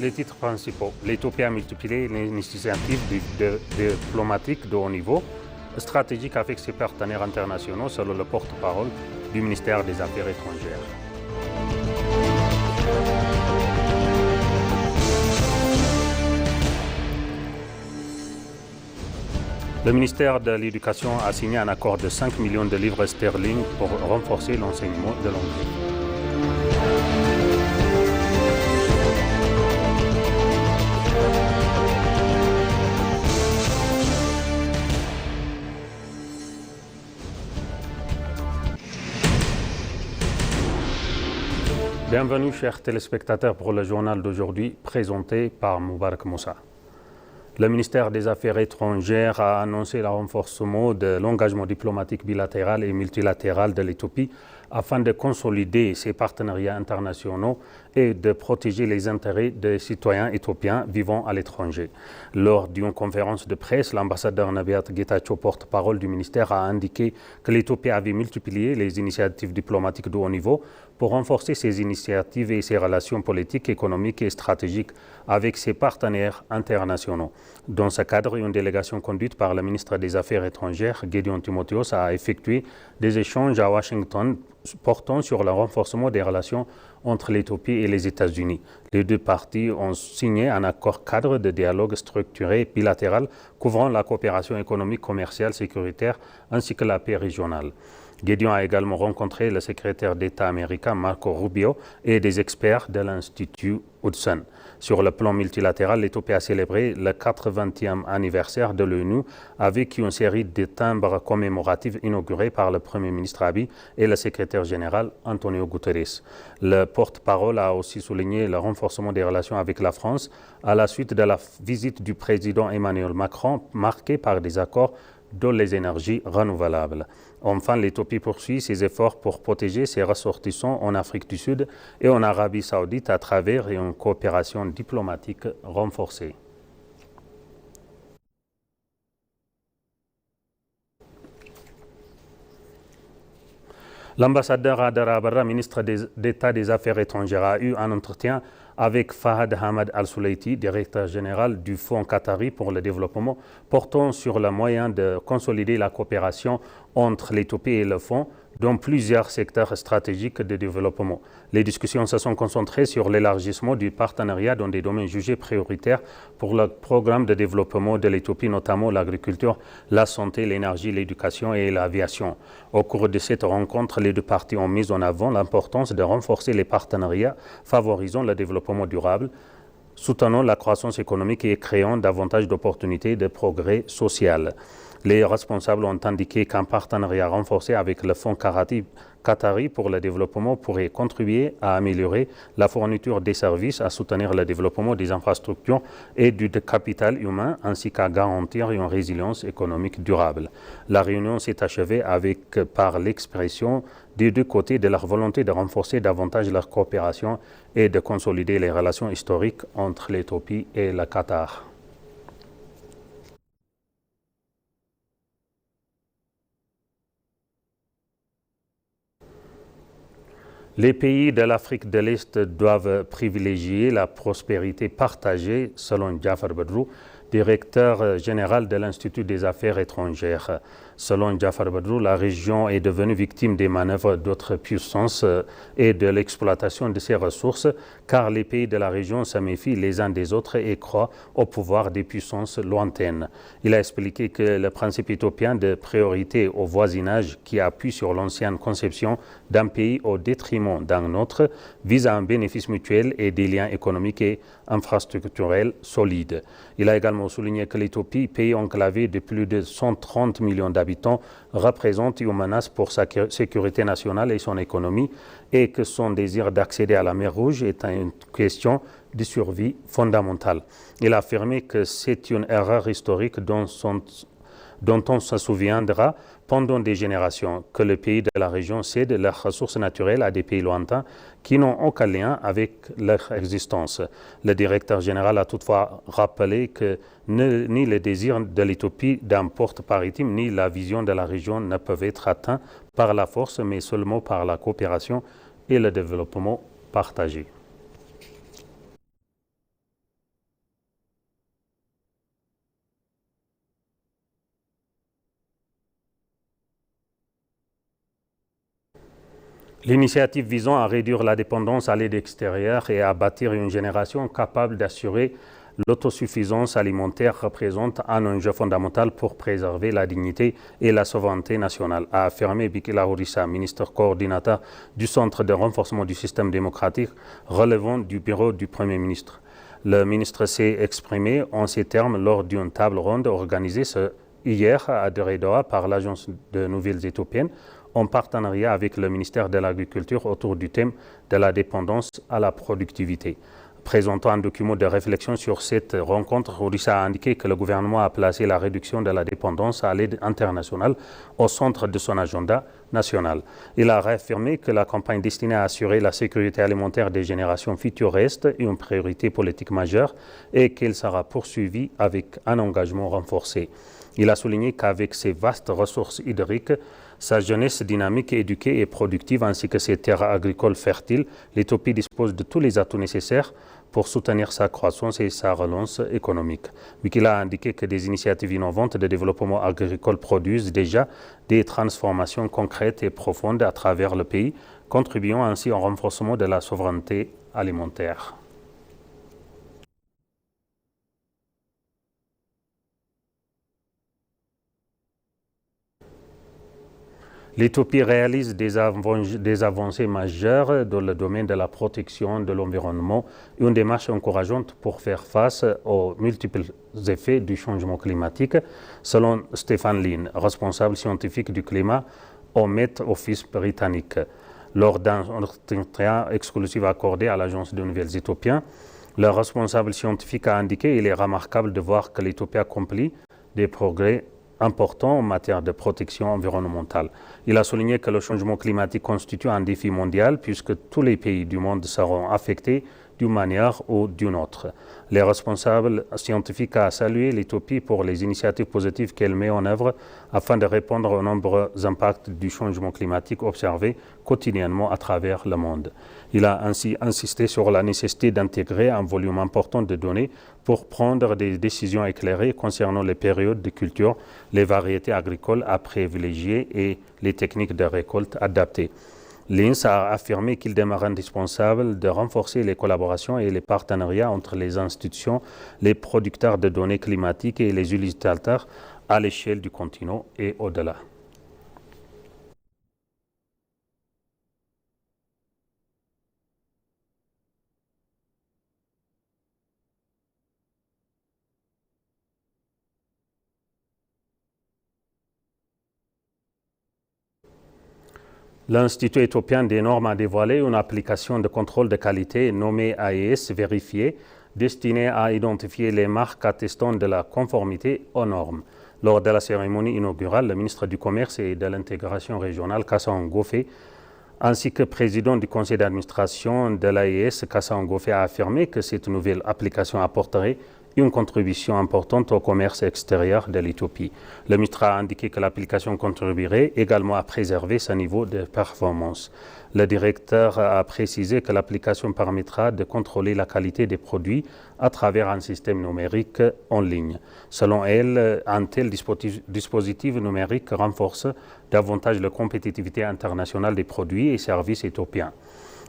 les titres principaux. L'Éthiopie a multiplié les initiatives diplomatiques de haut niveau, stratégiques avec ses partenaires internationaux, selon le porte-parole du ministère des Affaires étrangères. Le ministère de l'Éducation a signé un accord de 5 millions de livres sterling pour renforcer l'enseignement de l'anglais. Bienvenue chers téléspectateurs pour le journal d'aujourd'hui présenté par Moubarak Moussa. Le ministère des Affaires étrangères a annoncé le renforcement de l'engagement diplomatique bilatéral et multilatéral de l'Éthiopie afin de consolider ses partenariats internationaux et de protéger les intérêts des citoyens éthiopiens vivant à l'étranger. Lors d'une conférence de presse, l'ambassadeur Nabiat Getachew, porte-parole du ministère, a indiqué que l'Éthiopie avait multiplié les initiatives diplomatiques de haut niveau pour renforcer ses initiatives et ses relations politiques, économiques et stratégiques avec ses partenaires internationaux. Dans ce cadre, une délégation conduite par le ministre des Affaires étrangères, Gédéon Timotheos, a effectué des échanges à Washington portant sur le renforcement des relations entre l'Éthiopie et les États-Unis. Les deux parties ont signé un accord cadre de dialogue structuré bilatéral couvrant la coopération économique, commerciale, sécuritaire ainsi que la paix régionale. Gédéon a également rencontré le secrétaire d'État américain Marco Rubio et des experts de l'Institut Hudson. Sur le plan multilatéral, l'Éthiopie a célébré le 80e anniversaire de l'ONU avec une série de timbres commémoratifs inaugurés par le Premier ministre Abiy et le secrétaire général Antonio Guterres. Le porte-parole a aussi souligné le renforcement des relations avec la France à la suite de la visite du président Emmanuel Macron marquée par des accords dans les énergies renouvelables. Enfin, l'Éthiopie poursuit ses efforts pour protéger ses ressortissants en Afrique du Sud et en Arabie Saoudite à travers une coopération diplomatique renforcée. L'ambassadeur Adara Abarra, ministre d'État des Affaires étrangères, a eu un entretien avec Fahad Hamad Al-Souleiti, directeur général du Fonds qatari pour le développement, portant sur le moyen de consolider la coopération entre l'Éthiopie et le Fonds dans plusieurs secteurs stratégiques de développement. Les discussions se sont concentrées sur l'élargissement du partenariat dans des domaines jugés prioritaires pour le programme de développement de l'Éthiopie, notamment l'agriculture, la santé, l'énergie, l'éducation et l'aviation. Au cours de cette rencontre, les deux parties ont mis en avant l'importance de renforcer les partenariats favorisant le développement durable, soutenant la croissance économique et créant davantage d'opportunités de progrès social. Les responsables ont indiqué qu'un partenariat renforcé avec le Fonds qatari pour le développement pourrait contribuer à améliorer la fourniture des services, à soutenir le développement des infrastructures et du capital humain, ainsi qu'à garantir une résilience économique durable. La réunion s'est achevée par l'expression des deux côtés de leur volonté de renforcer davantage leur coopération et de consolider les relations historiques entre l'Éthiopie et le Qatar. Les pays de l'Afrique de l'Est doivent privilégier la prospérité partagée, selon Jafar Bedrou, directeur général de l'Institut des Affaires étrangères. Selon Jafar Bedrou, la région est devenue victime des manœuvres d'autres puissances et de l'exploitation de ses ressources, car les pays de la région se méfient les uns des autres et croient au pouvoir des puissances lointaines. Il a expliqué que le principe éthiopien de priorité au voisinage, qui appuie sur l'ancienne conception d'un pays au détriment d'un autre, vise à un bénéfice mutuel et des liens économiques et infrastructurels solides. Il a également souligné que l'Éthiopie, pays enclavé de plus de 130 millions d'habitants, représente une menace pour sa sécurité nationale et son économie et que son désir d'accéder à la mer Rouge est une question de survie fondamentale. Il a affirmé que c'est une erreur historique dont on se souviendra pendant des générations, que les pays de la région cèdent leurs ressources naturelles à des pays lointains qui n'ont aucun lien avec leur existence. Le directeur général a toutefois rappelé que ni le désir de l'Éthiopie d'un port maritime ni la vision de la région ne peuvent être atteints par la force, mais seulement par la coopération et le développement partagé. L'initiative visant à réduire la dépendance à l'aide extérieure et à bâtir une génération capable d'assurer l'autosuffisance alimentaire représente un enjeu fondamental pour préserver la dignité et la souveraineté nationale, a affirmé Bikila Orissa, ministre coordinateur du Centre de renforcement du système démocratique relevant du bureau du Premier ministre. Le ministre s'est exprimé en ces termes lors d'une table ronde organisée hier à Doha par l'Agence de Nouvelles Éthiopiennes en partenariat avec le ministère de l'Agriculture autour du thème de la dépendance à la productivité. Présentant un document de réflexion sur cette rencontre, Orissa a indiqué que le gouvernement a placé la réduction de la dépendance à l'aide internationale au centre de son agenda national. Il a réaffirmé que la campagne destinée à assurer la sécurité alimentaire des générations futures reste une priorité politique majeure et qu'elle sera poursuivie avec un engagement renforcé. Il a souligné qu'avec ses vastes ressources hydriques, sa jeunesse dynamique, éduquée et productive, ainsi que ses terres agricoles fertiles, l'Éthiopie dispose de tous les atouts nécessaires pour soutenir sa croissance et sa relance économique. Bikila a indiqué que des initiatives innovantes de développement agricole produisent déjà des transformations concrètes et profondes à travers le pays, contribuant ainsi au renforcement de la souveraineté alimentaire. L'Éthiopie réalise des avancées majeures dans le domaine de la protection de l'environnement, une démarche encourageante pour faire face aux multiples effets du changement climatique, selon Stéphane Lynn, responsable scientifique du climat au Met Office britannique. Lors d'un entretien exclusif accordé à l'Agence de Nouvelles Éthiopiennes, le responsable scientifique a indiqué qu'il est remarquable de voir que l'Éthiopie accomplit des progrès important en matière de protection environnementale. Il a souligné que le changement climatique constitue un défi mondial puisque tous les pays du monde seront affectés d'une manière ou d'une autre. Les responsables scientifiques ont salué l'Éthiopie pour les initiatives positives qu'elle met en œuvre afin de répondre aux nombreux impacts du changement climatique observés quotidiennement à travers le monde. Il a ainsi insisté sur la nécessité d'intégrer un volume important de données pour prendre des décisions éclairées concernant les périodes de culture, les variétés agricoles à privilégier et les techniques de récolte adaptées. L'INS a affirmé qu'il demeure indispensable de renforcer les collaborations et les partenariats entre les institutions, les producteurs de données climatiques et les utilisateurs à l'échelle du continent et au-delà. L'Institut éthiopien des normes a dévoilé une application de contrôle de qualité nommée AES Vérifié, destinée à identifier les marques attestant de la conformité aux normes. Lors de la cérémonie inaugurale, le ministre du Commerce et de l'Intégration régionale, Kassaw Ngofé, ainsi que président du conseil d'administration de l'AES, Kassaw Ngofé, a affirmé que cette nouvelle application apporterait une contribution importante au commerce extérieur de l'Éthiopie. Le ministre a indiqué que l'application contribuerait également à préserver ce niveau de performance. Le directeur a précisé que l'application permettra de contrôler la qualité des produits à travers un système numérique en ligne. Selon elle, un tel dispositif numérique renforce davantage la compétitivité internationale des produits et services éthiopiens.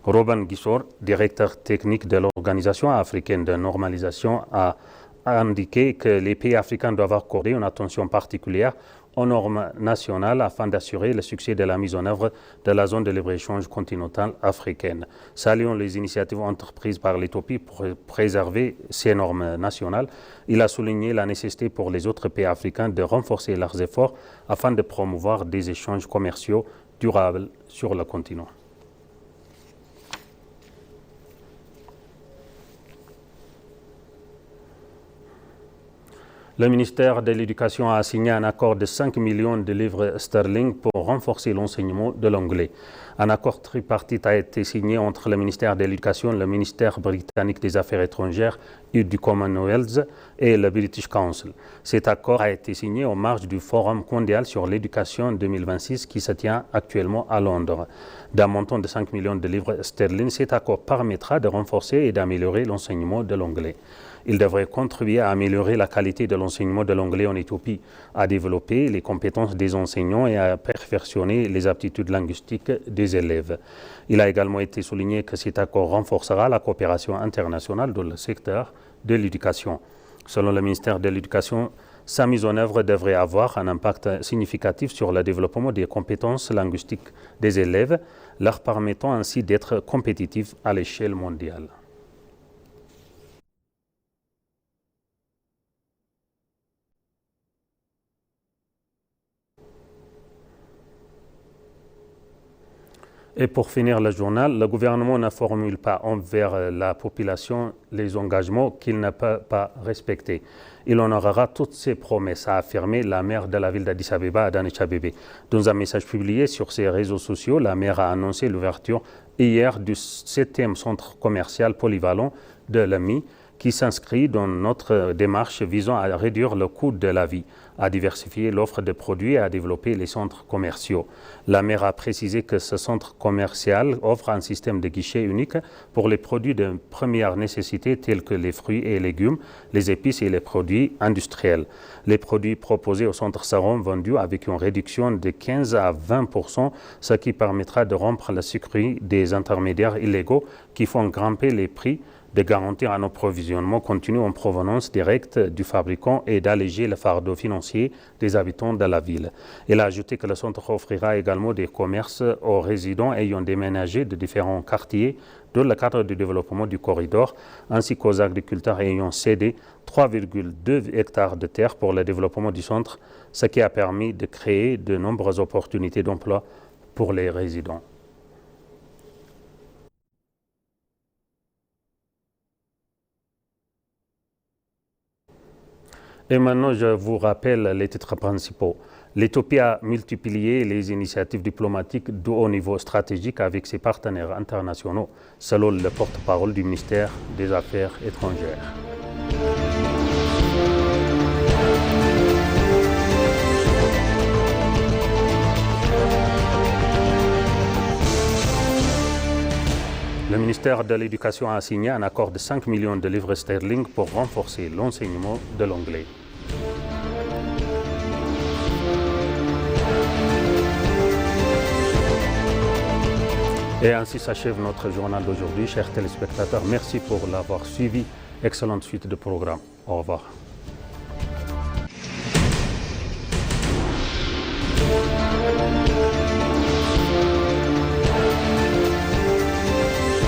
Robin Gisor, directeur technique de l'Organisation africaine de normalisation, a indiqué que les pays africains doivent accorder une attention particulière aux normes nationales afin d'assurer le succès de la mise en œuvre de la zone de libre-échange continentale africaine. Saluant les initiatives entreprises par l'Éthiopie pour préserver ces normes nationales, il a souligné la nécessité pour les autres pays africains de renforcer leurs efforts afin de promouvoir des échanges commerciaux durables sur le continent. Le ministère de l'Éducation a signé un accord de 5 millions de livres sterling pour renforcer l'enseignement de l'anglais. Un accord tripartite a été signé entre le ministère de l'Éducation, le ministère britannique des Affaires étrangères et du Commonwealth et le British Council. Cet accord a été signé en marge du Forum mondial sur l'éducation 2026 qui se tient actuellement à Londres. D'un montant de 5 millions de livres sterling, cet accord permettra de renforcer et d'améliorer l'enseignement de l'anglais. Il devrait contribuer à améliorer la qualité de l'enseignement de l'anglais en Éthiopie, à développer les compétences des enseignants et à perfectionner les aptitudes linguistiques des élèves. Il a également été souligné que cet accord renforcera la coopération internationale dans le secteur de l'éducation. Selon le ministère de l'Éducation, sa mise en œuvre devrait avoir un impact significatif sur le développement des compétences linguistiques des élèves, leur permettant ainsi d'être compétitifs à l'échelle mondiale. Et pour finir le journal, le gouvernement ne formule pas envers la population les engagements qu'il ne peut pas respecter. Il honorera toutes ses promesses, a affirmé la maire de la ville d'Addis Abeba, Adanecha Abebe. Dans un message publié sur ses réseaux sociaux, la maire a annoncé l'ouverture hier du 7e centre commercial polyvalent de l'AMI, qui s'inscrit dans notre démarche visant à réduire le coût de la vie, à diversifier l'offre de produits et à développer les centres commerciaux. La maire a précisé que ce centre commercial offre un système de guichet unique pour les produits de première nécessité tels que les fruits et légumes, les épices et les produits industriels. Les produits proposés au centre seront vendus avec une réduction de 15 à 20%, ce qui permettra de rompre la sucrerie des intermédiaires illégaux qui font grimper les prix, de garantir un approvisionnement continu en provenance directe du fabricant et d'alléger le fardeau financier des habitants de la ville. Il a ajouté que le centre offrira également des commerces aux résidents ayant déménagé de différents quartiers dans le cadre du développement du corridor, ainsi qu'aux agriculteurs ayant cédé 3,2 hectares de terre pour le développement du centre, ce qui a permis de créer de nombreuses opportunités d'emploi pour les résidents. Et maintenant, je vous rappelle les titres principaux. L'Éthiopie a multiplié les initiatives diplomatiques de haut niveau stratégique avec ses partenaires internationaux, selon le porte-parole du ministère des Affaires étrangères. Le ministère de l'Éducation a signé un accord de 5 millions de livres sterling pour renforcer l'enseignement de l'anglais. Et ainsi s'achève notre journal d'aujourd'hui. Chers téléspectateurs, merci pour l'avoir suivi. Excellente suite de programme. Au revoir.